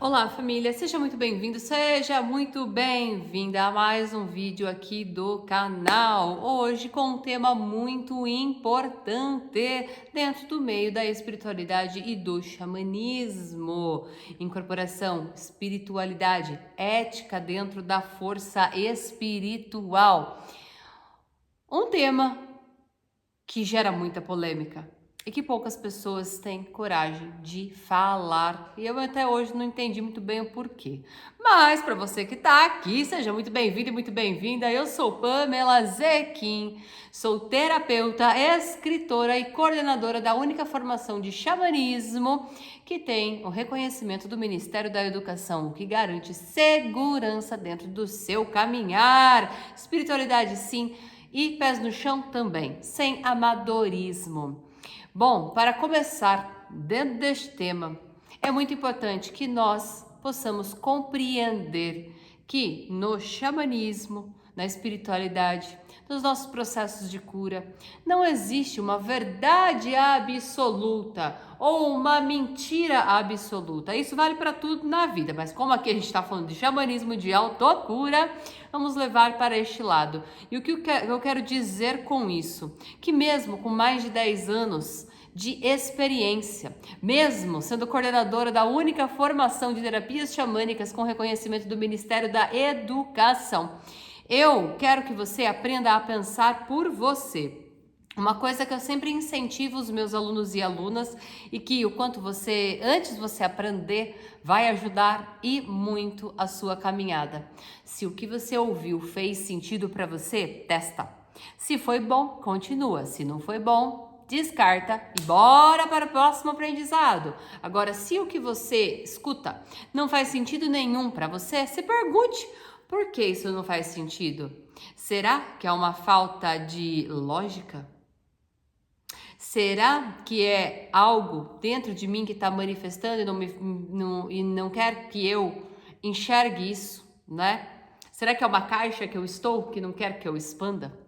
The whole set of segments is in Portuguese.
Olá, família, seja muito bem-vindo, seja muito bem-vinda a mais um vídeo aqui do canal. Hoje com um tema muito importante dentro do meio da espiritualidade e do xamanismo. Incorporação, espiritualidade, ética dentro da força espiritual. Um tema que gera muita polêmica e que poucas pessoas têm coragem de falar. E eu até hoje não entendi muito bem o porquê. Mas para você que está aqui, seja muito bem-vindo e muito bem-vinda. Eu sou Pamela Zequim, sou terapeuta, escritora e coordenadora da única formação de xamanismo que tem o reconhecimento do Ministério da Educação, o que garante segurança dentro do seu caminhar. Espiritualidade, sim, e pés no chão também, sem amadorismo. Bom, para começar, dentro deste tema, é muito importante que nós possamos compreender que no xamanismo, na espiritualidade, nos nossos processos de cura, não existe uma verdade absoluta ou uma mentira absoluta. Isso vale para tudo na vida, mas como aqui a gente está falando de xamanismo, de autocura, vamos levar para este lado. E o que eu quero dizer com isso? Que mesmo com mais de 10 anos de experiência, mesmo sendo coordenadora da única formação de terapias xamânicas com reconhecimento do Ministério da Educação, eu quero que você aprenda a pensar por você. Uma coisa que eu sempre incentivo os meus alunos e alunas e que o quanto você, antes de você aprender, vai ajudar e muito a sua caminhada. Se o que você ouviu fez sentido para você, testa. Se foi bom, continua. Se não foi bom, descarta e bora para o próximo aprendizado. Agora, se o que você escuta não faz sentido nenhum para você, se pergunte: por que isso não faz sentido? Será que é uma falta de lógica? Será que é algo dentro de mim que está manifestando e não quer que eu enxergue isso, né? Será que é uma caixa que eu estou que não quer que eu expanda?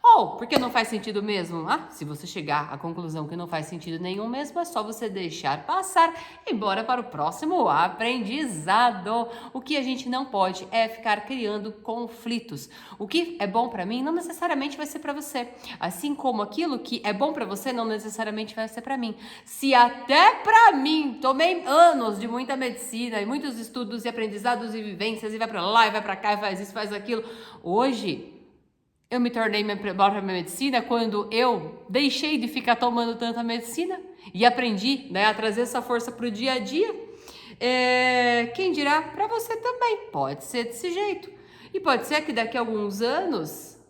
Ou porque não faz sentido mesmo? Se você chegar à conclusão que não faz sentido nenhum mesmo, é só você deixar passar e bora para o próximo aprendizado. O que a gente não pode é ficar criando conflitos. O que é bom para mim não necessariamente vai ser para você, assim como aquilo que é bom para você não necessariamente vai ser para mim. Se até para mim tomei anos de muita medicina e muitos estudos e aprendizados e vivências e vai para lá e vai para cá e faz isso, faz aquilo, hoje eu me tornei minha própria medicina quando eu deixei de ficar tomando tanta medicina e aprendi, né, a trazer essa força para o dia a dia. Quem dirá, para você também, pode ser desse jeito. E pode ser que daqui a alguns anos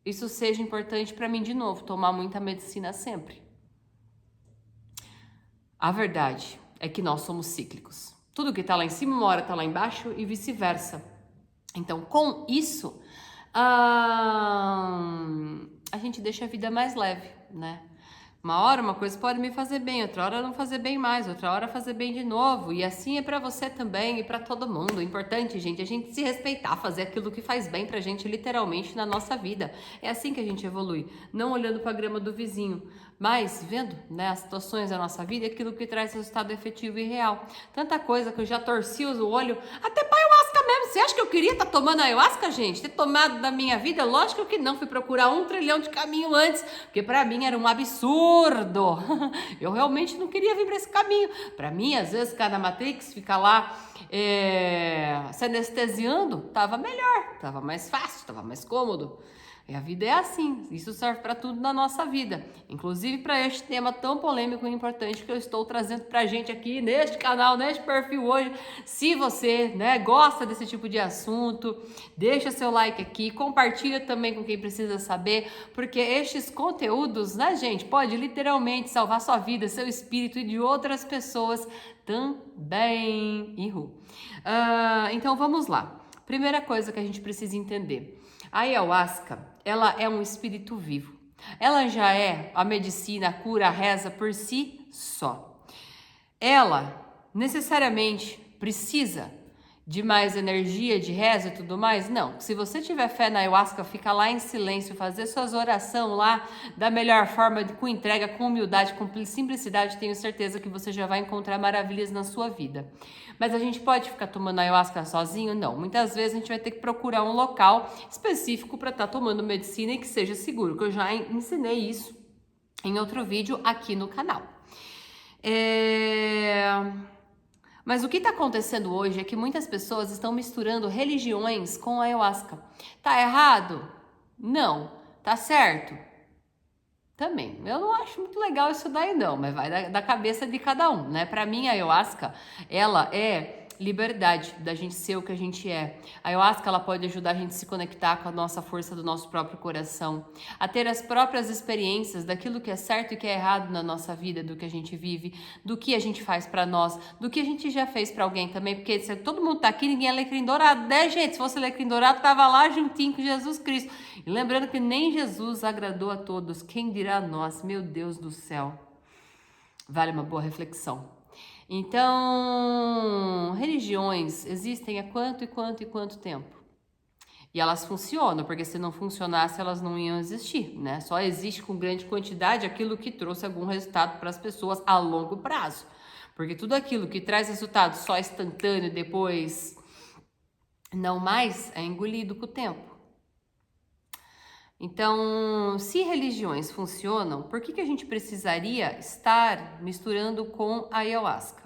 isso seja importante para mim de novo, tomar muita medicina sempre. A verdade é que nós somos cíclicos. Tudo que está lá em cima, uma hora está lá embaixo e vice-versa. Então, com isso, a gente deixa a vida mais leve, né? Uma hora uma coisa pode me fazer bem, outra hora não fazer bem mais, outra hora fazer bem de novo. E assim é para você também e para todo mundo. O importante, gente, é a gente se respeitar, fazer aquilo que faz bem pra gente literalmente na nossa vida. É assim que a gente evolui, não olhando para a grama do vizinho, mas vendo, né, as situações da nossa vida e aquilo que traz resultado efetivo e real. Tanta coisa que eu já torci o olho, até para ayahuasca mesmo. Você acha que eu queria estar tomando ayahuasca, gente? Ter tomado na minha vida? Lógico que não. Fui procurar 1 trilhão de caminho antes, porque para mim era um absurdo. Eu realmente não queria vir para esse caminho. Para mim, às vezes, ficar na Matrix, ficar lá se anestesiando, tava melhor, tava mais fácil, tava mais cômodo. E a vida é assim, isso serve para tudo na nossa vida, inclusive para este tema tão polêmico e importante que eu estou trazendo pra gente aqui neste canal, neste perfil hoje. Se você, né, gosta desse tipo de assunto, deixa seu like aqui, compartilha também com quem precisa saber, porque estes conteúdos, né, gente, pode literalmente salvar sua vida, seu espírito e de outras pessoas também. Então vamos lá. Primeira coisa que a gente precisa entender. A ayahuasca, ela é um espírito vivo. Ela já é a medicina, a cura, a reza por si só. Ela necessariamente precisa de mais energia, de reza e tudo mais? Não. Se você tiver fé na ayahuasca, fica lá em silêncio, fazer suas orações lá da melhor forma, com entrega, com humildade, com simplicidade, tenho certeza que você já vai encontrar maravilhas na sua vida. Mas a gente pode ficar tomando ayahuasca sozinho? Não. Muitas vezes a gente vai ter que procurar um local específico para estar tomando medicina e que seja seguro, que eu já ensinei isso em outro vídeo aqui no canal. Mas o que está acontecendo hoje é que muitas pessoas estão misturando religiões com a ayahuasca. Tá errado? Não. Tá certo? Também. Eu não acho muito legal isso daí não, mas vai da cabeça de cada um, né? Para mim, a ayahuasca, ela é liberdade da gente ser o que a gente é. A ayahuasca, ela pode ajudar a gente a se conectar com a nossa força do nosso próprio coração, a ter as próprias experiências daquilo que é certo e que é errado na nossa vida, do que a gente vive, do que a gente faz para nós, do que a gente já fez para alguém também, porque se todo mundo tá aqui, ninguém é alecrim dourado, né, gente? Se fosse alecrim dourado, tava lá juntinho com Jesus Cristo. E lembrando que nem Jesus agradou a todos, quem dirá a nós? Meu Deus do céu. Vale uma boa reflexão. Então, religiões existem há quanto tempo? E elas funcionam, porque se não funcionasse, elas não iam existir, né? Só existe com grande quantidade aquilo que trouxe algum resultado para as pessoas a longo prazo. Porque tudo aquilo que traz resultado só instantâneo, depois não mais, é engolido com o tempo. Então, se religiões funcionam, por que a gente precisaria estar misturando com a ayahuasca?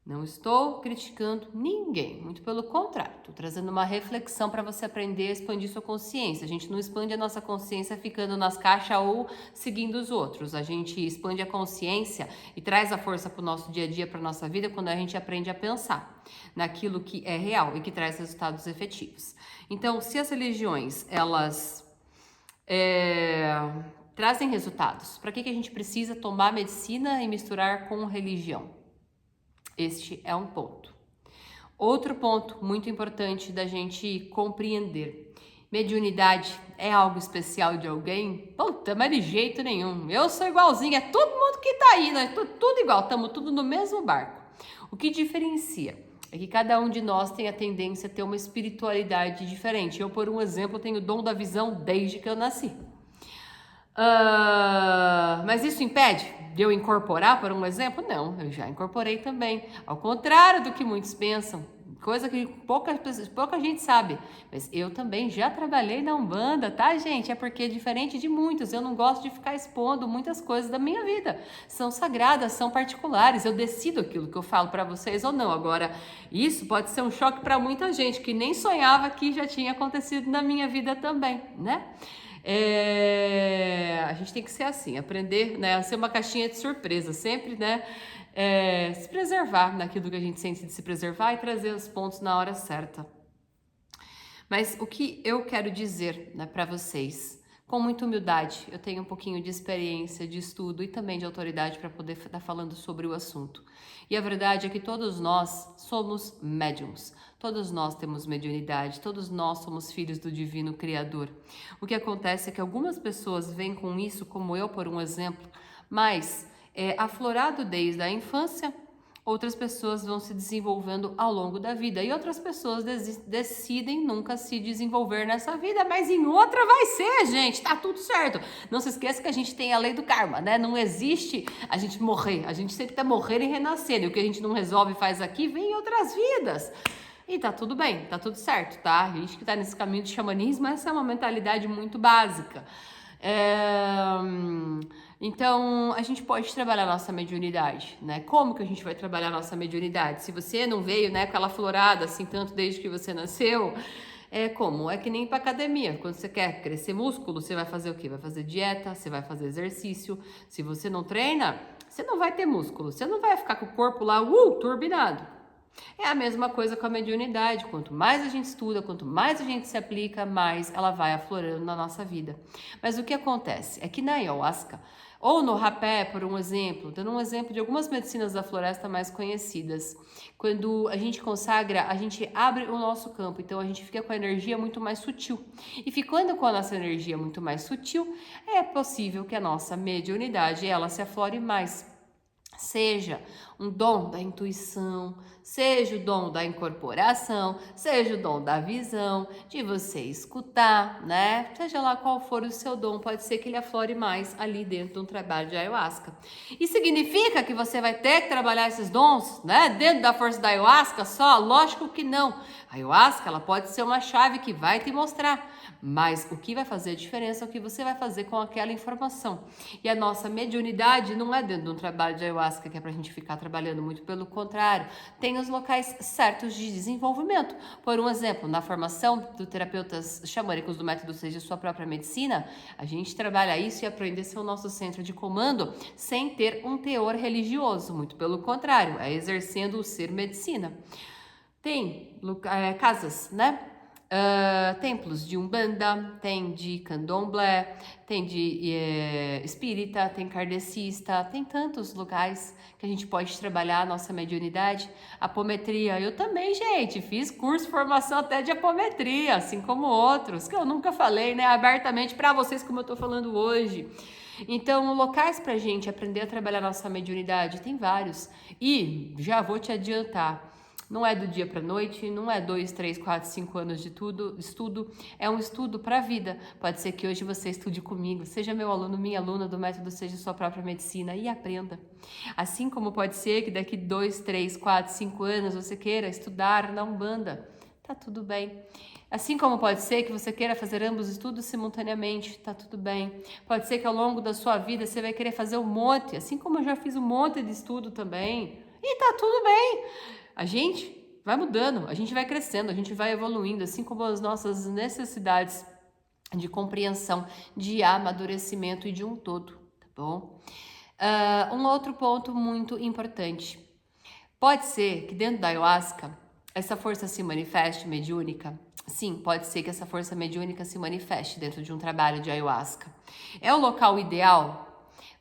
Não estou criticando ninguém, muito pelo contrário, estou trazendo uma reflexão para você aprender a expandir sua consciência. A gente não expande a nossa consciência ficando nas caixas ou seguindo os outros. A gente expande a consciência e traz a força para o nosso dia a dia, para a nossa vida, quando a gente aprende a pensar naquilo que é real e que traz resultados efetivos. Então, se as religiões, elas trazem resultados, para que a gente precisa tomar medicina e misturar com religião? Este é um ponto. Outro ponto muito importante da gente compreender. Mediunidade é algo especial de alguém? Puta, mas de jeito nenhum. Eu sou igualzinha, é todo mundo que tá aí, nós tudo igual, estamos tudo no mesmo barco. O que diferencia é que cada um de nós tem a tendência a ter uma espiritualidade diferente. Eu, por um exemplo, tenho o dom da visão desde que eu nasci. Mas isso impede de eu incorporar, por um exemplo? Não, eu já incorporei também. Ao contrário do que muitos pensam, coisa que pouca gente sabe. Mas eu também já trabalhei na Umbanda, tá, gente? É porque, diferente de muitos, eu não gosto de ficar expondo muitas coisas da minha vida. São sagradas, são particulares. Eu decido aquilo que eu falo para vocês ou não. Agora, isso pode ser um choque para muita gente que nem sonhava que já tinha acontecido na minha vida também, né? A gente tem que ser assim, aprender, né, a ser uma caixinha de surpresa, sempre, né, se preservar naquilo que a gente sente de se preservar e trazer os pontos na hora certa. Mas o que eu quero dizer, né, para vocês, com muita humildade, eu tenho um pouquinho de experiência, de estudo e também de autoridade para poder estar falando sobre o assunto. E a verdade é que todos nós somos médiums, todos nós temos mediunidade, todos nós somos filhos do Divino Criador. O que acontece é que algumas pessoas vêm com isso, como eu, por um exemplo, mas aflorado desde a infância. Outras pessoas vão se desenvolvendo ao longo da vida e outras pessoas decidem nunca se desenvolver nessa vida, mas em outra vai ser, gente, tá tudo certo. Não se esqueça que a gente tem a lei do karma, né? Não existe a gente morrer, a gente sempre tá morrendo e renascendo, e o que a gente não resolve e faz aqui vem em outras vidas. E tá tudo bem, tá tudo certo, tá? A gente que tá nesse caminho de xamanismo, essa é uma mentalidade muito básica. Então, a gente pode trabalhar a nossa mediunidade, né? Como que a gente vai trabalhar a nossa mediunidade? Se você não veio, né, com ela florada assim tanto desde que você nasceu, como? É que nem para academia. Quando você quer crescer músculo, você vai fazer o quê? Vai fazer dieta, você vai fazer exercício. Se você não treina, você não vai ter músculo. Você não vai ficar com o corpo lá, turbinado. É a mesma coisa com a mediunidade. Quanto mais a gente estuda, quanto mais a gente se aplica, mais ela vai aflorando na nossa vida. Mas o que acontece é que na ayahuasca, ou no rapé, por um exemplo, dando um exemplo de algumas medicinas da floresta mais conhecidas, quando a gente consagra, a gente abre o nosso campo, então a gente fica com a energia muito mais sutil. E ficando com a nossa energia muito mais sutil, é possível que a nossa mediunidade ela se aflore mais. Seja um dom da intuição, seja o dom da incorporação, seja o dom da visão, de você escutar, né? Seja lá qual for o seu dom, pode ser que ele aflore mais ali dentro de um trabalho de ayahuasca. E significa que você vai ter que trabalhar esses dons, né? Dentro da força da ayahuasca só? Lógico que não. A ayahuasca, ela pode ser uma chave que vai te mostrar, mas o que vai fazer a diferença é o que você vai fazer com aquela informação. E a nossa mediunidade não é dentro de um trabalho de ayahuasca que é pra gente ficar trabalhando, muito pelo contrário. Tem os locais certos de desenvolvimento. Por um exemplo, na formação do terapeutas xamânicos do método Seja Sua Própria Medicina, a gente trabalha isso e aprende a ser o nosso centro de comando sem ter um teor religioso, muito pelo contrário, é exercendo o ser medicina. Tem casas, né? Templos de Umbanda, tem de Candomblé, tem de espírita, tem kardecista, tem tantos lugares que a gente pode trabalhar a nossa mediunidade. Apometria, eu também, gente, fiz curso, formação até de apometria, assim como outros, que eu nunca falei, né, abertamente para vocês como eu tô falando hoje. Então, locais pra gente aprender a trabalhar a nossa mediunidade, tem vários. E já vou te adiantar, não é do dia para noite, não é 2, 3, 4, 5 anos de estudo, é um estudo para a vida. Pode ser que hoje você estude comigo, seja meu aluno, minha aluna do método Seja Sua Própria Medicina e aprenda. Assim como pode ser que daqui 2, 3, 4, 5 anos você queira estudar na Umbanda, tá tudo bem. Assim como pode ser que você queira fazer ambos estudos simultaneamente, tá tudo bem. Pode ser que ao longo da sua vida você vai querer fazer um monte, assim como eu já fiz um monte de estudo também, e tá tudo bem. A gente vai mudando, a gente vai crescendo, a gente vai evoluindo, assim como as nossas necessidades de compreensão, de amadurecimento e de um todo, tá bom? Um outro ponto muito importante. Pode ser que dentro da ayahuasca, essa força se manifeste mediúnica. Sim, pode ser que essa força mediúnica se manifeste dentro de um trabalho de ayahuasca. É o local ideal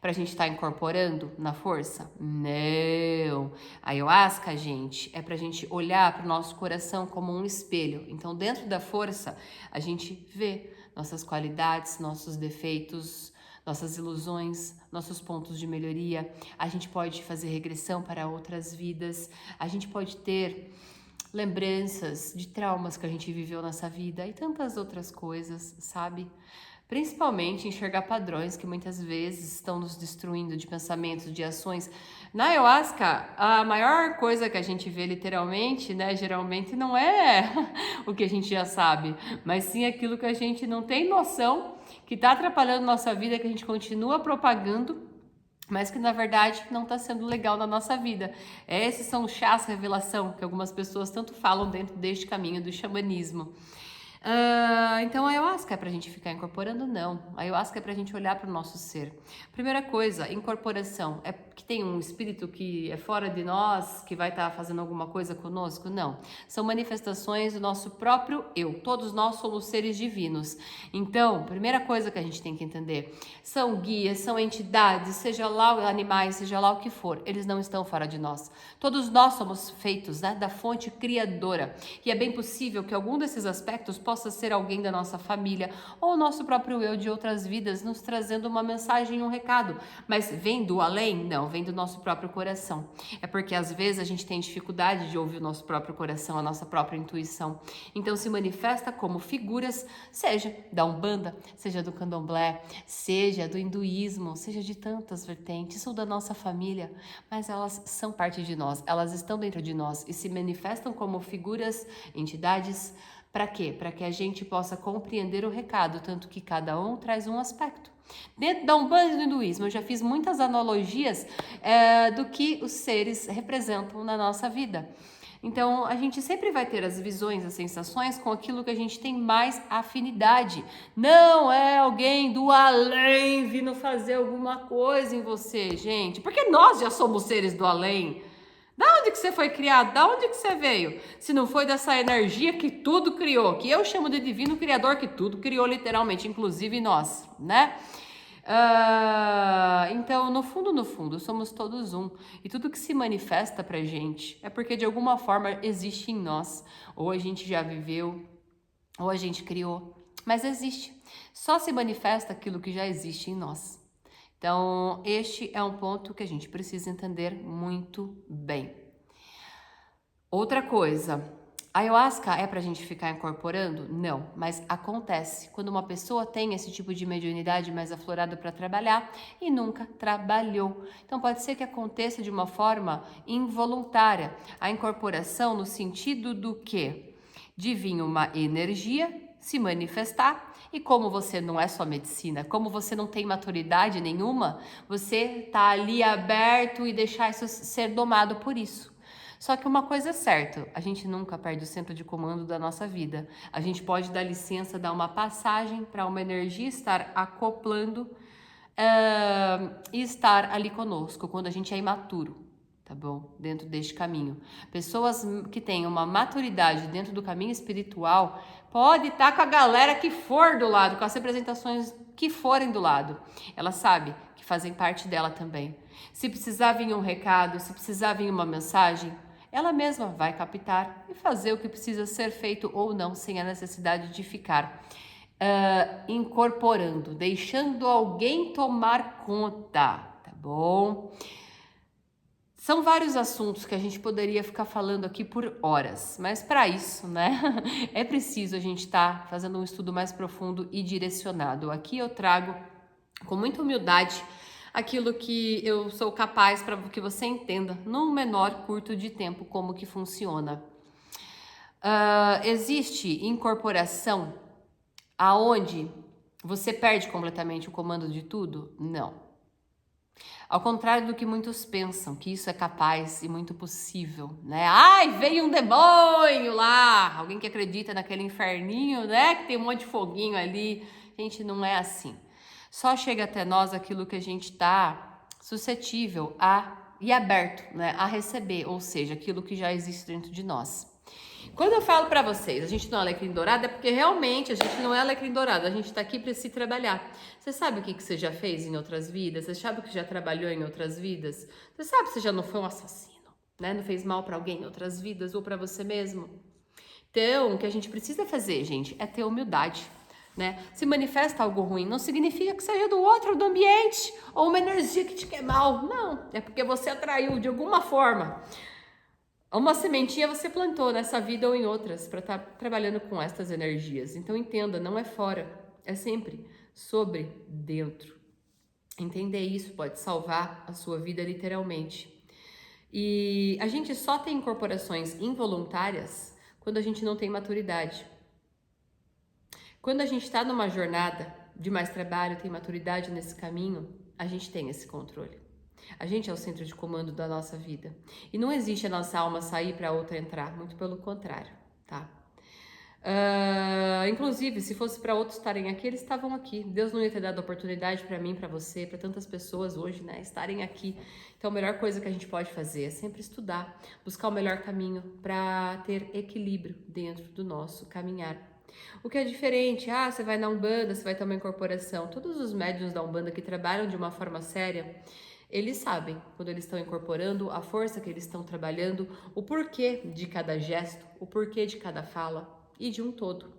para a gente estar incorporando na força? Não. A ayahuasca, gente, é para a gente olhar para o nosso coração como um espelho. Então, dentro da força, a gente vê nossas qualidades, nossos defeitos, nossas ilusões, nossos pontos de melhoria. A gente pode fazer regressão para outras vidas. A gente pode ter lembranças de traumas que a gente viveu nessa vida e tantas outras coisas, sabe? Principalmente enxergar padrões que muitas vezes estão nos destruindo de pensamentos, de ações. Na ayahuasca, a maior coisa que a gente vê literalmente, né, geralmente não é o que a gente já sabe, mas sim aquilo que a gente não tem noção, que está atrapalhando nossa vida, que a gente continua propagando, mas que na verdade não está sendo legal na nossa vida. Esses são os chás revelação que algumas pessoas tanto falam dentro deste caminho do xamanismo. Então a ayahuasca é pra gente ficar incorporando? Não. A ayahuasca é pra gente olhar para o nosso ser. Primeira coisa, incorporação. É que tem um espírito que é fora de nós, que vai estar fazendo alguma coisa conosco? Não. São manifestações do nosso próprio eu. Todos nós somos seres divinos. Então, primeira coisa que a gente tem que entender, são guias, são entidades, seja lá animais, seja lá o que for, eles não estão fora de nós. Todos nós somos feitos, né, da fonte criadora. E é bem possível que algum desses aspectos possa ser alguém da nossa família ou o nosso próprio eu de outras vidas nos trazendo uma mensagem, um recado. Mas vem do além? Não, vem do nosso próprio coração. É porque às vezes a gente tem dificuldade de ouvir o nosso próprio coração, a nossa própria intuição. Então se manifesta como figuras, seja da Umbanda, seja do Candomblé, seja do hinduísmo, seja de tantas vertentes ou da nossa família, mas elas são parte de nós, elas estão dentro de nós e se manifestam como figuras, entidades. Para quê? Para que a gente possa compreender o recado, tanto que cada um traz um aspecto. Dentro da Umbanda e do hinduísmo, eu já fiz muitas analogias do que os seres representam na nossa vida. Então, a gente sempre vai ter as visões, as sensações com aquilo que a gente tem mais afinidade. Não é alguém do além vindo fazer alguma coisa em você, gente. Porque nós já somos seres do além. Da onde que você foi criado? Da onde que você veio? Se não foi dessa energia que tudo criou, que eu chamo de divino criador, que tudo criou literalmente, inclusive nós, né? Então, no fundo, somos todos um. E tudo que se manifesta pra gente é porque de alguma forma existe em nós. Ou a gente já viveu, ou a gente criou. Mas existe. Só se manifesta aquilo que já existe em nós. Então, este é um ponto que a gente precisa entender muito bem. Outra coisa, a ayahuasca é para a gente ficar incorporando? Não, mas acontece quando uma pessoa tem esse tipo de mediunidade mais aflorada para trabalhar e nunca trabalhou. Então pode ser que aconteça de uma forma involuntária. A incorporação no sentido do quê? De vir uma energia se manifestar e como você não é só medicina, como você não tem maturidade nenhuma, você tá ali aberto e deixar isso ser domado por isso. Só que uma coisa é certa, a gente nunca perde o centro de comando da nossa vida. A gente pode dar licença, dar uma passagem para uma energia estar acoplando e estar ali conosco quando a gente é imaturo, tá bom? Dentro deste caminho. Pessoas que têm uma maturidade dentro do caminho espiritual pode estar com a galera que for do lado, com as representações que forem do lado. Ela sabe que fazem parte dela também. Se precisar vir um recado, se precisar vir uma mensagem, ela mesma vai captar e fazer o que precisa ser feito ou não, sem a necessidade de ficar incorporando, deixando alguém tomar conta, tá bom? São vários assuntos que a gente poderia ficar falando aqui por horas, mas para isso, né, é preciso a gente estar fazendo um estudo mais profundo e direcionado. Aqui eu trago com muita humildade aquilo que eu sou capaz para que você entenda num menor curto de tempo como que funciona. Existe incorporação aonde você perde completamente o comando de tudo? Não. Ao contrário do que muitos pensam, que isso é capaz e muito possível, né? Ai, veio um demônio lá, alguém que acredita naquele inferninho, né? Que tem um monte de foguinho ali. Gente, não é assim. Só chega até nós aquilo que a gente está suscetível e aberto, né? A receber, ou seja, aquilo que já existe dentro de nós. Quando eu falo para vocês, a gente não é alecrim dourado, é porque realmente a gente não é alecrim dourado, a gente tá aqui para se trabalhar. Você sabe o que você já fez em outras vidas? Você sabe o que já trabalhou em outras vidas? Você sabe se já não foi um assassino, né? Não fez mal para alguém em outras vidas ou para você mesmo? Então, o que a gente precisa fazer, gente, é ter humildade, né? Se manifesta algo ruim, não significa que seja do outro, do ambiente, ou uma energia que te quer mal. Não, é porque você atraiu de alguma forma. Uma sementinha você plantou nessa vida ou em outras para estar trabalhando com estas energias. Então entenda, não é fora, é sempre sobre dentro. Entender isso pode salvar a sua vida literalmente. E a gente só tem incorporações involuntárias quando a gente não tem maturidade. Quando a gente está numa jornada de mais trabalho, tem maturidade nesse caminho, a gente tem esse controle. A gente é o centro de comando da nossa vida. E não existe a nossa alma sair para outra entrar, muito pelo contrário, tá? Inclusive, se fosse para outros estarem aqui, eles estavam aqui. Deus não ia ter dado oportunidade para mim, para você, para tantas pessoas hoje, né, estarem aqui. Então, a melhor coisa que a gente pode fazer é sempre estudar, buscar o melhor caminho para ter equilíbrio dentro do nosso caminhar. O que é diferente, você vai na Umbanda, você vai ter uma incorporação. Todos os médiuns da Umbanda que trabalham de uma forma séria, eles sabem quando eles estão incorporando, a força que eles estão trabalhando, o porquê de cada gesto, o porquê de cada fala e de um todo.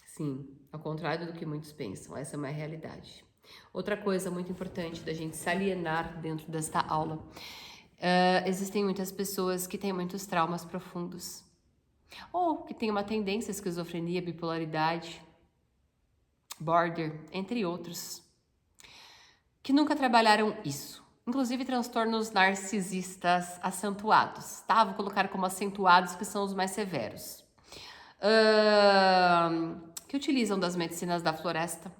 Sim, ao contrário do que muitos pensam, essa é uma realidade. Outra coisa muito importante da gente se alienar dentro desta aula, existem muitas pessoas que têm muitos traumas profundos, ou que têm uma tendência à esquizofrenia, bipolaridade, border, entre outros, que nunca trabalharam isso. Inclusive transtornos narcisistas acentuados, tá? Vou colocar como acentuados, que são os mais severos. Que utilizam das medicinas da floresta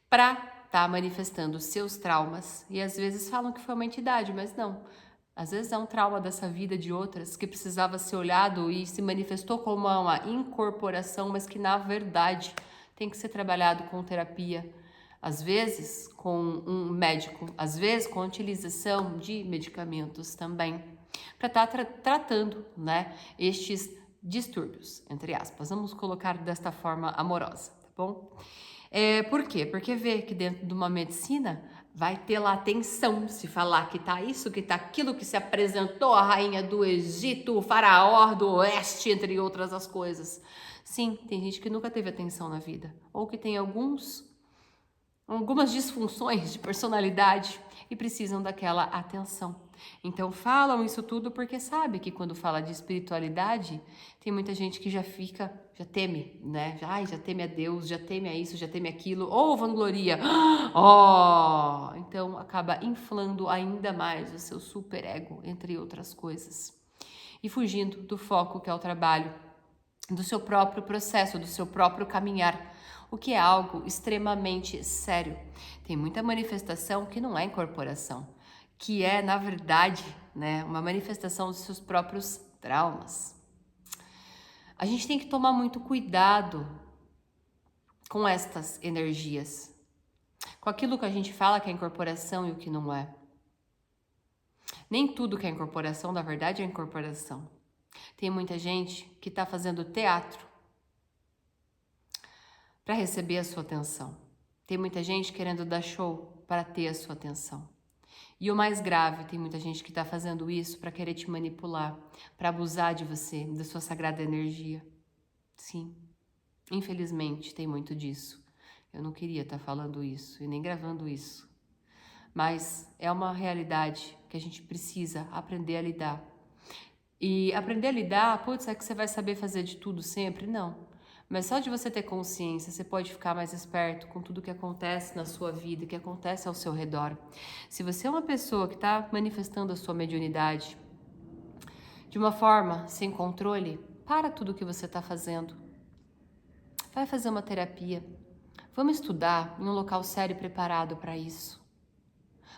para estar manifestando seus traumas. E às vezes falam que foi uma entidade, mas não. Às vezes é um trauma dessa vida de outras que precisava ser olhado e se manifestou como uma incorporação, mas que na verdade tem que ser trabalhado com terapia. Às vezes com um médico, às vezes com a utilização de medicamentos também, para estar tratando, né, estes distúrbios, entre aspas. Vamos colocar desta forma amorosa, tá bom? Por quê? Porque vê que dentro de uma medicina vai ter lá atenção, se falar que tá isso, que tá aquilo, que se apresentou a rainha do Egito, o faraó do oeste, entre outras as coisas. Sim, tem gente que nunca teve atenção na vida, ou que tem alguns algumas disfunções de personalidade e precisam daquela atenção. Então falam isso tudo porque sabe que quando fala de espiritualidade, tem muita gente que já teme, né? Já teme a Deus, já teme a isso, já teme aquilo, ou vangloria. Então acaba inflando ainda mais o seu superego, entre outras coisas. E fugindo do foco que é o trabalho, do seu próprio processo, do seu próprio caminhar, o que é algo extremamente sério. Tem muita manifestação que não é incorporação, que é, na verdade, né, uma manifestação dos seus próprios traumas. A gente tem que tomar muito cuidado com estas energias, com aquilo que a gente fala que é incorporação e o que não é. Nem tudo que é incorporação, na verdade, é incorporação. Tem muita gente que está fazendo teatro para receber a sua atenção. Tem muita gente querendo dar show para ter a sua atenção. E o mais grave, tem muita gente que está fazendo isso para querer te manipular, para abusar de você, da sua sagrada energia. Sim, infelizmente tem muito disso. Eu não queria estar falando isso e nem gravando isso. Mas é uma realidade que a gente precisa aprender a lidar. E aprender a lidar, putz, é que você vai saber fazer de tudo sempre? Não. Mas só de você ter consciência, você pode ficar mais esperto com tudo que acontece na sua vida, que acontece ao seu redor. Se você é uma pessoa que está manifestando a sua mediunidade de uma forma sem controle, para tudo que você está fazendo. Vai fazer uma terapia. Vamos estudar em um local sério e preparado para isso.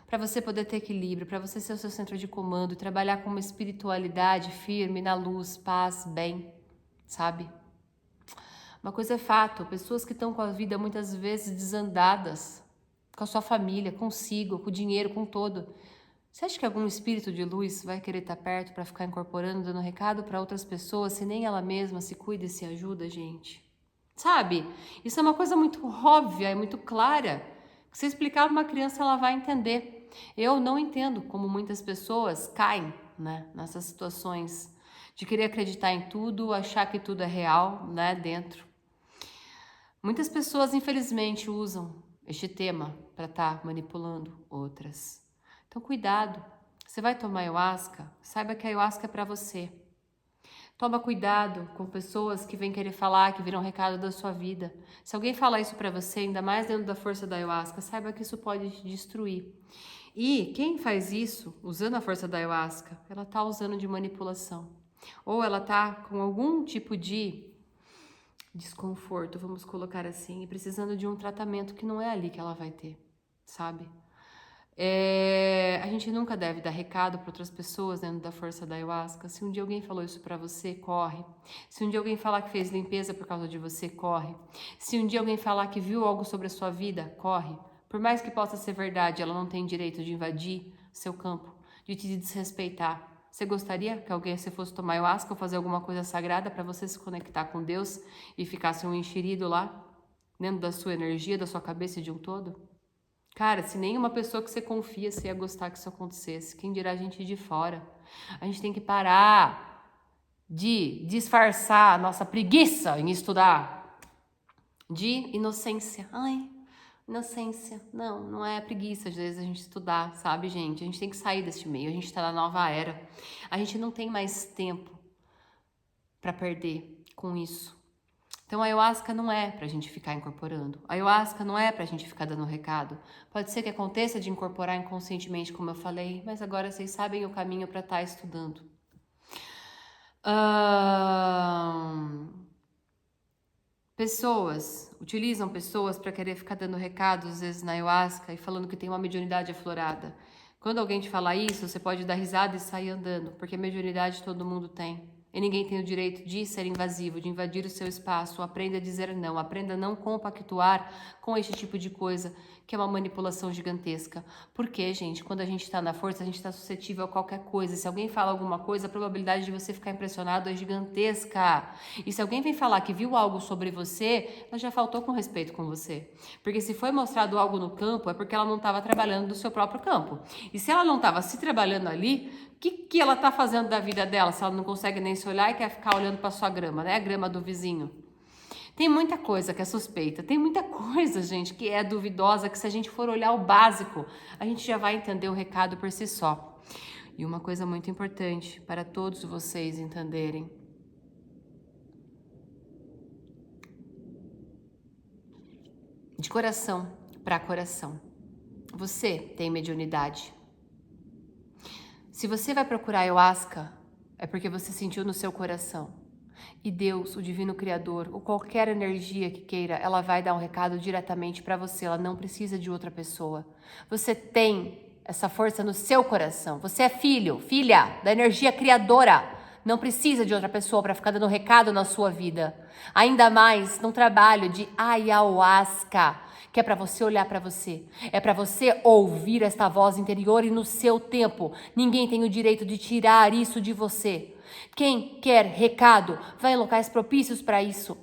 Para você poder ter equilíbrio, para você ser o seu centro de comando e trabalhar com uma espiritualidade firme, na luz, paz, bem, sabe? Uma coisa é fato, pessoas que estão com a vida muitas vezes desandadas, com a sua família, consigo, com o dinheiro, com todo. Você acha que algum espírito de luz vai querer estar perto para ficar incorporando, dando recado para outras pessoas, se nem ela mesma se cuida e se ajuda, gente? Sabe? Isso é uma coisa muito óbvia e muito clara. Se explicar para uma criança, ela vai entender. Eu não entendo como muitas pessoas caem, né, nessas situações de querer acreditar em tudo, achar que tudo é real, né, dentro. Muitas pessoas, infelizmente, usam este tema para estar manipulando outras. Então, cuidado. Você vai tomar ayahuasca? Saiba que a ayahuasca é para você. Toma cuidado com pessoas que vêm querer falar, que viram recado da sua vida. Se alguém falar isso para você, ainda mais dentro da força da ayahuasca, saiba que isso pode te destruir. E quem faz isso, usando a força da ayahuasca, ela está usando de manipulação. Ou ela está com algum tipo de desconforto, vamos colocar assim, e precisando de um tratamento que não é ali que ela vai ter, sabe? A gente nunca deve dar recado para outras pessoas dentro da força da ayahuasca. Se um dia alguém falou isso para você, corre. Se um dia alguém falar que fez limpeza por causa de você, corre. Se um dia alguém falar que viu algo sobre a sua vida, corre. Por mais que possa ser verdade, ela não tem direito de invadir seu campo, de te desrespeitar. Você gostaria que alguém, se fosse tomar ayahuasca ou fazer alguma coisa sagrada para você se conectar com Deus e ficasse um enxerido lá, dentro da sua energia, da sua cabeça e de um todo? Cara, se nenhuma pessoa que você confia, você ia gostar que isso acontecesse. Quem dirá a gente de fora? A gente tem que parar de disfarçar a nossa preguiça em estudar de inocência. Ai, inocência. Não, não é preguiça às vezes a gente estudar, sabe, gente? A gente tem que sair deste meio, a gente está na nova era. A gente não tem mais tempo para perder com isso. Então a ayahuasca não é pra gente ficar incorporando. A ayahuasca não é pra gente ficar dando recado. Pode ser que aconteça de incorporar inconscientemente, como eu falei, mas agora vocês sabem o caminho para estar estudando. Pessoas utilizam pessoas para querer ficar dando recados, às vezes na ayahuasca, e falando que tem uma mediunidade aflorada. Quando alguém te falar isso, você pode dar risada e sair andando, porque mediunidade todo mundo tem. E ninguém tem o direito de ser invasivo, de invadir o seu espaço. Aprenda a dizer não, aprenda a não compactuar com esse tipo de coisa, que é uma manipulação gigantesca. Porque, gente, quando a gente está na força, a gente está suscetível a qualquer coisa. Se alguém fala alguma coisa, a probabilidade de você ficar impressionado é gigantesca. E se alguém vem falar que viu algo sobre você, ela já faltou com respeito com você. Porque se foi mostrado algo no campo, é porque ela não estava trabalhando do seu próprio campo. E se ela não estava se trabalhando ali, o que ela está fazendo da vida dela, se ela não consegue nem se olhar e quer ficar olhando para sua grama, né? A grama do vizinho. Tem muita coisa que é suspeita, tem muita coisa, gente, que é duvidosa, que se a gente for olhar o básico, a gente já vai entender o recado por si só. E uma coisa muito importante para todos vocês entenderem. De coração para coração. Você tem mediunidade. Se você vai procurar ayahuasca, é porque você sentiu no seu coração. E Deus, o Divino Criador, ou qualquer energia que queira, ela vai dar um recado diretamente para você. Ela não precisa de outra pessoa. Você tem essa força no seu coração. Você é filho, filha da energia criadora. Não precisa de outra pessoa para ficar dando recado na sua vida. Ainda mais num trabalho de ayahuasca, que é para você olhar para você. É para você ouvir esta voz interior e no seu tempo. Ninguém tem o direito de tirar isso de você. Quem quer recado, vai em locais propícios para isso.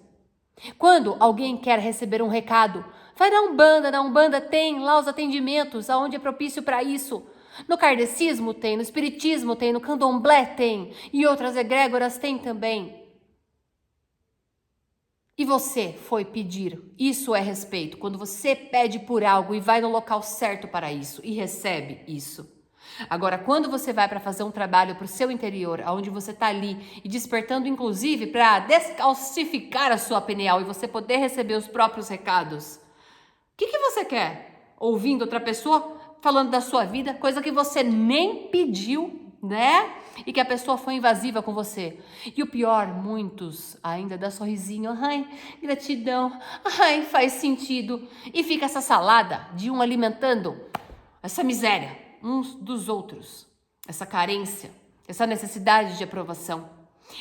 Quando alguém quer receber um recado, vai na Umbanda. Na Umbanda tem lá os atendimentos, aonde é propício para isso. No kardecismo tem, no espiritismo tem, no candomblé tem, e outras egrégoras tem também. E você foi pedir, isso é respeito, quando você pede por algo e vai no local certo para isso e recebe isso. Agora, quando você vai para fazer um trabalho para o seu interior, onde você está ali e despertando inclusive para descalcificar a sua pineal e você poder receber os próprios recados, o que você quer? Ouvindo outra pessoa falando da sua vida, coisa que você nem pediu, né? E que a pessoa foi invasiva com você. E o pior, muitos ainda dá sorrisinho, ai, gratidão, ai, faz sentido. E fica essa salada de um alimentando essa miséria uns dos outros, essa carência, essa necessidade de aprovação,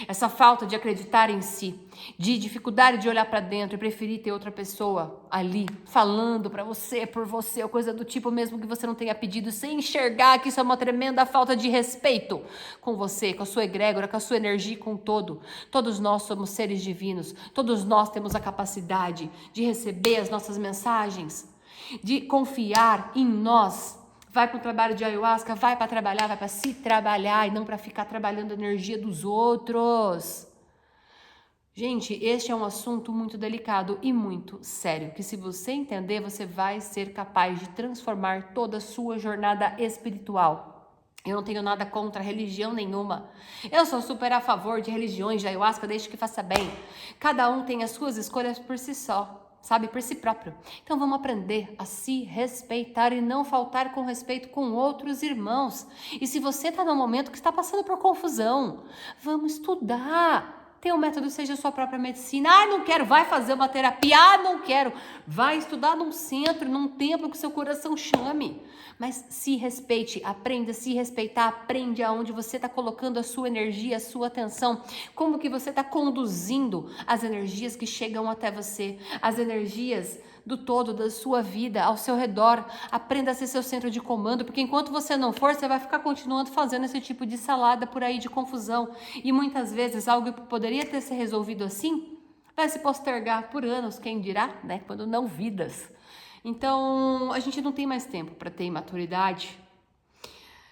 essa falta de acreditar em si, de dificuldade de olhar para dentro e preferir ter outra pessoa ali falando para você, por você, ou coisa do tipo, mesmo que você não tenha pedido, sem enxergar que isso é uma tremenda falta de respeito com você, com a sua egrégora, com a sua energia, com todo. Todos nós somos seres divinos, todos nós temos a capacidade de receber as nossas mensagens, de confiar em nós. Vai para o trabalho de ayahuasca, vai para trabalhar, vai para se trabalhar e não para ficar trabalhando a energia dos outros. Gente, este é um assunto muito delicado e muito sério, que se você entender, você vai ser capaz de transformar toda a sua jornada espiritual. Eu não tenho nada contra religião nenhuma. Eu sou super a favor de religiões, de ayahuasca, desde que faça bem. Cada um tem as suas escolhas por si só. Sabe, por si próprio. Então vamos aprender a se respeitar e não faltar com respeito com outros irmãos. E se você está num momento que está passando por confusão, vamos estudar. Tem um método, seja a sua própria medicina. Ah, não quero, vai fazer uma terapia. Ah, não quero. Vai estudar num centro, num templo que seu coração chame. Mas se respeite, aprenda a se respeitar, aprende aonde você está colocando a sua energia, a sua atenção. Como que você está conduzindo as energias que chegam até você, as energias do todo da sua vida, ao seu redor. Aprenda a ser seu centro de comando, porque enquanto você não for, você vai ficar continuando fazendo esse tipo de salada por aí de confusão. E muitas vezes algo que poderia ter se resolvido assim, vai se postergar por anos, quem dirá, né? Quando não vidas. Então, a gente não tem mais tempo para ter imaturidade.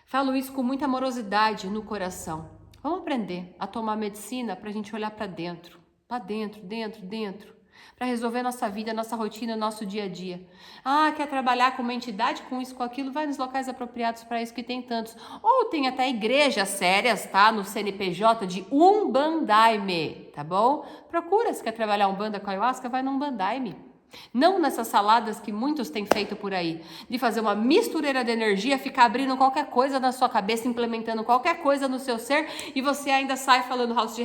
Falo isso com muita amorosidade no coração. Vamos aprender a tomar medicina para a gente olhar para dentro, dentro. Para resolver nossa vida, nossa rotina, nosso dia a dia. Ah, quer trabalhar com uma entidade, com isso, com aquilo, vai nos locais apropriados para isso, que tem tantos. Ou tem até igrejas sérias, tá? No CNPJ de Umbandaime, tá bom? Procura, se quer trabalhar Umbanda com ayahuasca, vai no Umbandaime. Não nessas saladas que muitos têm feito por aí, de fazer uma mistureira de energia, ficar abrindo qualquer coisa na sua cabeça, implementando qualquer coisa no seu ser, e você ainda sai falando house,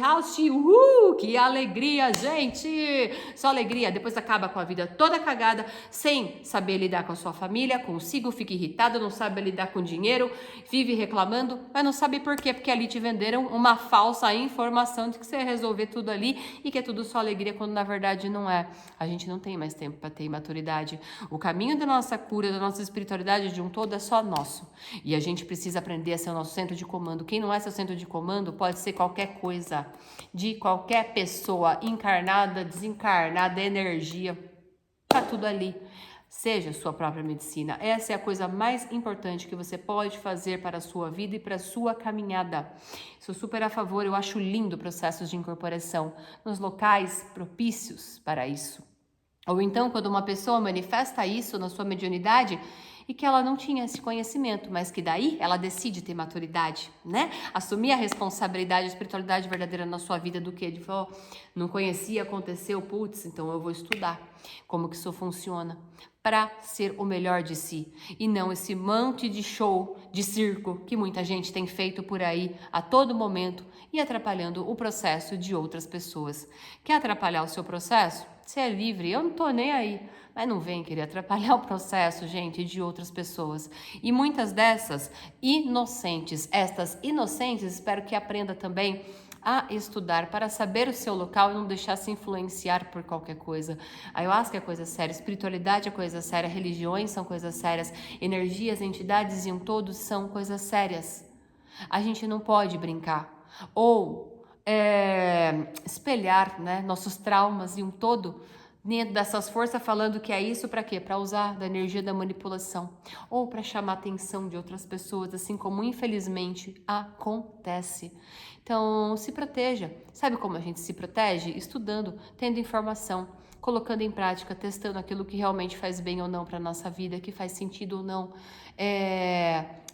que alegria, gente! Só alegria, depois acaba com a vida toda cagada, sem saber lidar com a sua família, consigo, fica irritado, não sabe lidar com dinheiro, vive reclamando, mas não sabe por quê, porque ali te venderam uma falsa informação de que você ia resolver tudo ali e que é tudo só alegria, quando na verdade não é. A gente não tem mais tempo para ter imaturidade. O caminho da nossa cura, da nossa espiritualidade de um todo é só nosso. E a gente precisa aprender a ser o nosso centro de comando. Quem não é seu centro de comando pode ser qualquer coisa, de qualquer pessoa, encarnada, desencarnada, energia. Tá tudo ali. Seja sua própria medicina. Essa é a coisa mais importante que você pode fazer para a sua vida e para a sua caminhada. Sou super a favor, eu acho lindo processos de incorporação nos locais propícios para isso. Ou então, quando uma pessoa manifesta isso na sua mediunidade e que ela não tinha esse conhecimento, mas que daí ela decide ter maturidade, né? Assumir a responsabilidade, a espiritualidade verdadeira na sua vida do que de não conhecia, aconteceu, putz, então eu vou estudar como que isso funciona para ser o melhor de si e não esse monte de show, de circo que muita gente tem feito por aí a todo momento e atrapalhando o processo de outras pessoas. Quer atrapalhar o seu processo? Você é livre, eu não tô nem aí. Mas não vem querer atrapalhar o processo, gente, de outras pessoas. E muitas dessas inocentes, estas inocentes, espero que aprenda também a estudar para saber o seu local e não deixar se influenciar por qualquer coisa. Ayahuasca é coisa séria, espiritualidade é coisa séria, religiões são coisas sérias, energias, entidades e um todo são coisas sérias. A gente não pode brincar ou espelhar, né, nossos traumas e um todo dentro dessas forças, falando que é isso para quê? Para usar da energia da manipulação ou para chamar a atenção de outras pessoas, assim como infelizmente acontece. Então, se proteja. Sabe como a gente se protege? Estudando, tendo informação, colocando em prática, testando aquilo que realmente faz bem ou não para nossa vida, que faz sentido ou não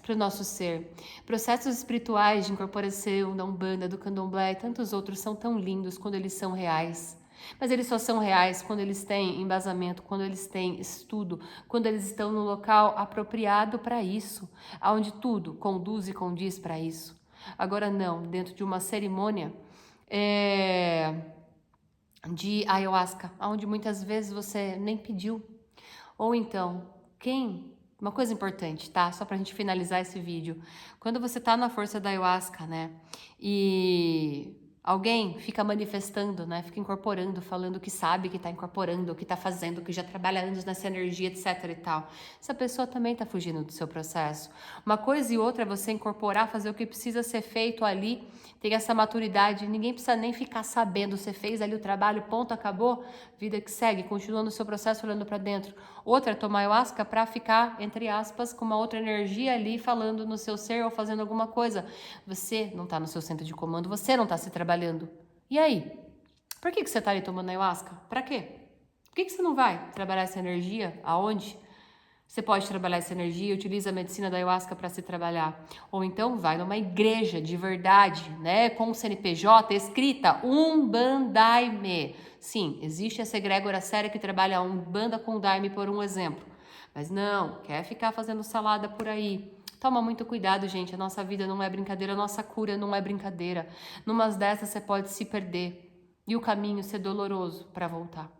para o nosso ser. Processos espirituais de incorporação, da Umbanda, do Candomblé e tantos outros são tão lindos quando eles são reais. Mas eles só são reais quando eles têm embasamento, quando eles têm estudo, quando eles estão no local apropriado para isso, onde tudo conduz e condiz para isso. Agora não, dentro de uma cerimônia de ayahuasca, onde muitas vezes você nem pediu. Ou então, uma coisa importante, tá? Só pra gente finalizar esse vídeo. Quando você tá na força da ayahuasca, né? E alguém fica manifestando, né? Fica incorporando, falando que sabe que tá incorporando, que tá fazendo, que já trabalha anos nessa energia, etc e tal. Essa pessoa também tá fugindo do seu processo. Uma coisa e outra é você incorporar, fazer o que precisa ser feito ali, ter essa maturidade. Ninguém precisa nem ficar sabendo. Você fez ali o trabalho, ponto, acabou. Vida que segue, continua no seu processo olhando para dentro. Outra é tomar ayahuasca para ficar, entre aspas, com uma outra energia ali falando no seu ser ou fazendo alguma coisa. Você não está no seu centro de comando, você não está se trabalhando. E aí? Por que você está ali tomando ayahuasca? Para quê? Por que você não vai trabalhar essa energia? Aonde? Você pode trabalhar essa energia, utiliza a medicina da ayahuasca para se trabalhar. Ou então vai numa igreja de verdade, né? Com o CNPJ escrita Umbandaime. Sim, existe essa egrégora séria que trabalha Umbanda com Daime, por um exemplo. Mas não, quer ficar fazendo salada por aí. Toma muito cuidado, gente. A nossa vida não é brincadeira, a nossa cura não é brincadeira. Numas dessas você pode se perder e o caminho ser doloroso para voltar.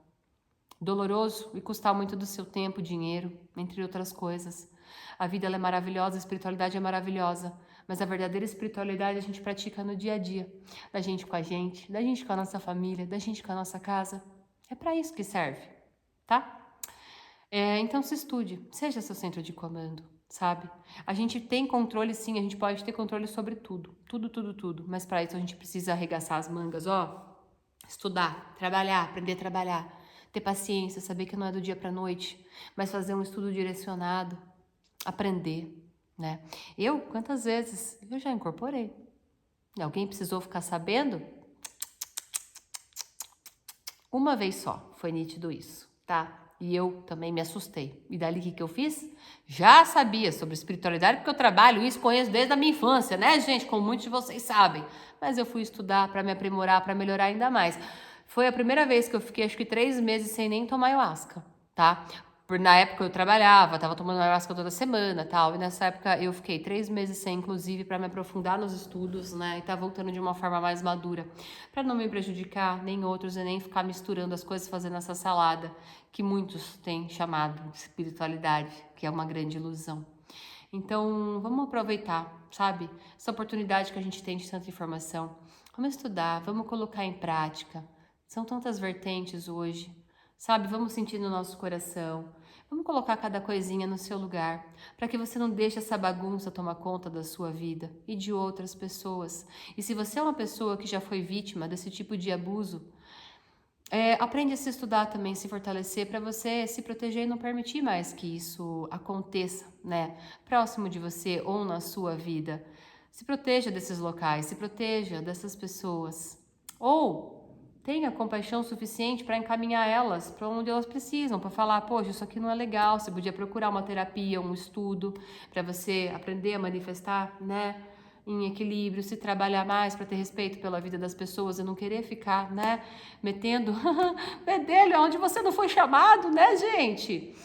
Doloroso e custar muito do seu tempo, dinheiro, entre outras coisas. A vida ela é maravilhosa, a espiritualidade é maravilhosa, mas a verdadeira espiritualidade a gente pratica no dia a dia, da gente com a gente, da gente com a nossa família, da gente com a nossa casa. É para isso que serve, tá? Então se estude, seja seu centro de comando, sabe? A gente tem controle sim, a gente pode ter controle sobre tudo, tudo, mas para isso a gente precisa arregaçar as mangas, estudar, trabalhar, aprender a trabalhar. Ter paciência, saber que não é do dia para noite, mas fazer um estudo direcionado, aprender, né? Quantas vezes, eu já incorporei. Alguém precisou ficar sabendo? Uma vez só, foi nítido isso, tá? E eu também me assustei. E dali o que eu fiz? Já sabia sobre espiritualidade, porque eu trabalho isso, conheço desde a minha infância, né, gente? Como muitos de vocês sabem. Mas eu fui estudar para me aprimorar, para melhorar ainda mais. Foi a primeira vez que eu fiquei, acho que 3 meses sem nem tomar ayahuasca, tá? Na época eu trabalhava, tava tomando ayahuasca toda semana, tal. E nessa época eu fiquei 3 meses sem, inclusive, para me aprofundar nos estudos, né? E tá voltando de uma forma mais madura, para não me prejudicar, nem outros, e nem ficar misturando as coisas, fazendo essa salada que muitos têm chamado de espiritualidade, que é uma grande ilusão. Então, vamos aproveitar, sabe? Essa oportunidade que a gente tem de tanta informação. Vamos estudar, vamos colocar em prática. São tantas vertentes hoje, sabe? Vamos sentir no nosso coração. Vamos colocar cada coisinha no seu lugar, para que você não deixe essa bagunça tomar conta da sua vida e de outras pessoas. E se você é uma pessoa que já foi vítima desse tipo de abuso, Aprende a se estudar também, se fortalecer para você se proteger e não permitir mais que isso aconteça, né? Próximo de você ou na sua vida. Se proteja desses locais, se proteja dessas pessoas. Ou tenha compaixão suficiente para encaminhar elas para onde elas precisam, para falar, poxa, isso aqui não é legal, você podia procurar uma terapia, um estudo, para você aprender a manifestar, né? Em equilíbrio, se trabalhar mais para ter respeito pela vida das pessoas e não querer ficar, né, metendo bedelho onde você não foi chamado, né, gente?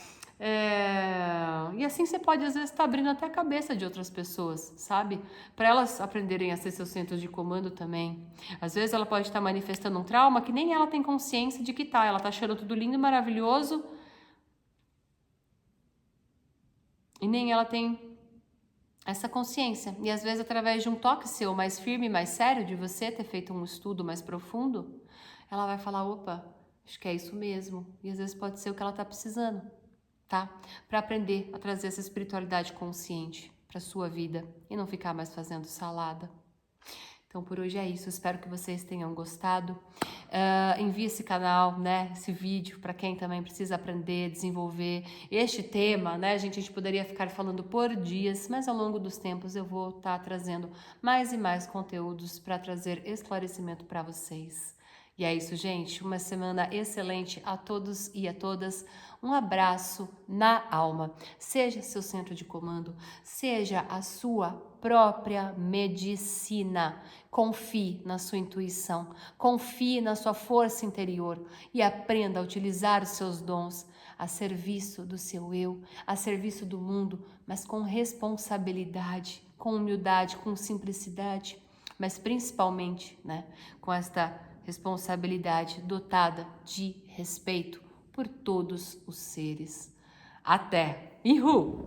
E assim você pode, às vezes, estar abrindo até a cabeça de outras pessoas, sabe? Para elas aprenderem a ser seus centros de comando também. Às vezes ela pode estar manifestando um trauma que nem ela tem consciência de que tá. Ela tá achando tudo lindo e maravilhoso e nem ela tem essa consciência. E às vezes, através de um toque seu mais firme, mais sério, de você ter feito um estudo mais profundo, ela vai falar, opa, acho que é isso mesmo. E às vezes pode ser o que ela tá precisando, tá? Para aprender a trazer essa espiritualidade consciente para sua vida e não ficar mais fazendo salada. Então, por hoje é isso. Espero que vocês tenham gostado. Envie esse canal, né, esse vídeo para quem também precisa aprender, desenvolver este tema, né, gente? A gente poderia ficar falando por dias, mas ao longo dos tempos eu vou estar trazendo mais e mais conteúdos para trazer esclarecimento para vocês. E é isso, gente. Uma semana excelente a todos e a todas. Um abraço na alma. Seja seu centro de comando, seja a sua própria medicina. Confie na sua intuição, confie na sua força interior e aprenda a utilizar os seus dons a serviço do seu eu, a serviço do mundo, mas com responsabilidade, com humildade, com simplicidade, mas principalmente, né, com esta responsabilidade dotada de respeito por todos os seres. Até! Ihu!